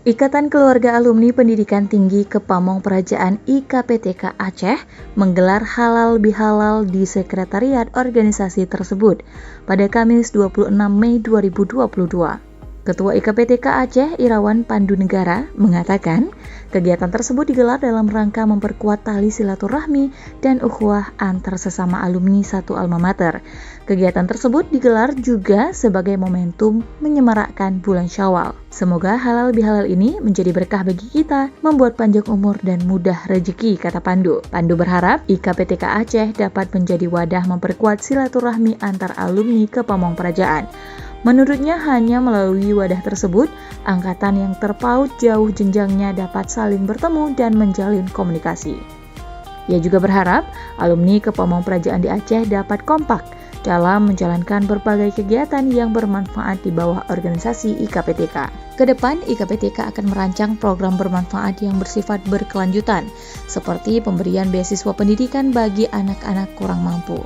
Ikatan Keluarga Alumni Pendidikan Tinggi Kepamong Praja IKPTK Aceh menggelar halal bihalal di sekretariat organisasi tersebut pada Kamis 26 Mei 2022. Ketua IKPTK Aceh Irawan Pandunegara mengatakan kegiatan tersebut digelar dalam rangka memperkuat tali silaturahmi dan ukhuwah antar sesama alumni satu alma mater. Kegiatan tersebut digelar juga sebagai momentum menyemarakkan bulan Syawal. Semoga halal bihalal ini menjadi berkah bagi kita, membuat panjang umur dan mudah rezeki, kata Pandu. Pandu berharap IKPTK Aceh dapat menjadi wadah memperkuat silaturahmi antar alumni Kepamong Prajaan. Menurutnya hanya melalui wadah tersebut, angkatan yang terpaut jauh jenjangnya dapat saling bertemu dan menjalin komunikasi. Ia juga berharap alumni Kepamong Prajaan di Aceh dapat kompak dalam menjalankan berbagai kegiatan yang bermanfaat di bawah organisasi IKPTK. Kedepan, IKPTK akan merancang program bermanfaat yang bersifat berkelanjutan, seperti pemberian beasiswa pendidikan bagi anak-anak kurang mampu.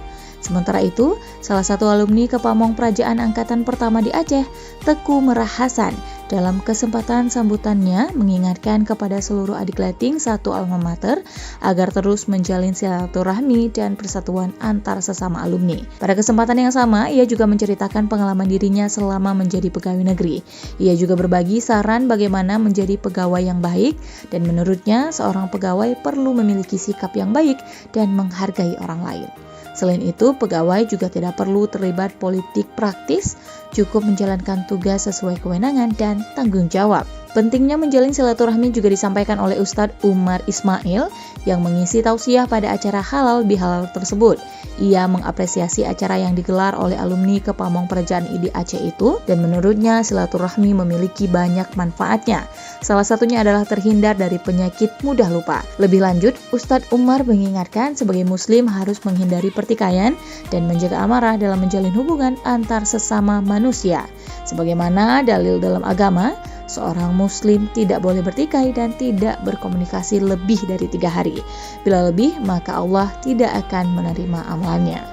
Sementara itu, salah satu alumni Kepamong Prajaan Angkatan Pertama di Aceh, Teku Merah Hasan, dalam kesempatan sambutannya mengingatkan kepada seluruh adik leting satu alma mater agar terus menjalin silaturahmi dan persatuan antar sesama alumni. Pada kesempatan yang sama, ia juga menceritakan pengalaman dirinya selama menjadi pegawai negeri. Ia juga berbagi saran bagaimana menjadi pegawai yang baik, dan menurutnya seorang pegawai perlu memiliki sikap yang baik dan menghargai orang lain. Selain itu, pegawai juga tidak perlu terlibat politik praktis, cukup menjalankan tugas sesuai kewenangan dan tanggung jawab. Pentingnya menjalin silaturahmi juga disampaikan oleh Ustadz Umar Ismail yang mengisi tausiah pada acara halal bihalal tersebut. Ia mengapresiasi acara yang digelar oleh alumni Kepamong Prajaan ID Aceh itu, dan menurutnya silaturahmi memiliki banyak manfaatnya. Salah satunya adalah terhindar dari penyakit mudah lupa. Lebih lanjut, Ustadz Umar mengingatkan sebagai muslim harus menghindari pertikaian dan menjaga amarah dalam menjalin hubungan antar sesama manusia. Sebagaimana dalil dalam agama, seorang muslim tidak boleh bertikai dan tidak berkomunikasi lebih dari 3 hari. Bila lebih, maka Allah tidak akan menerima amalannya.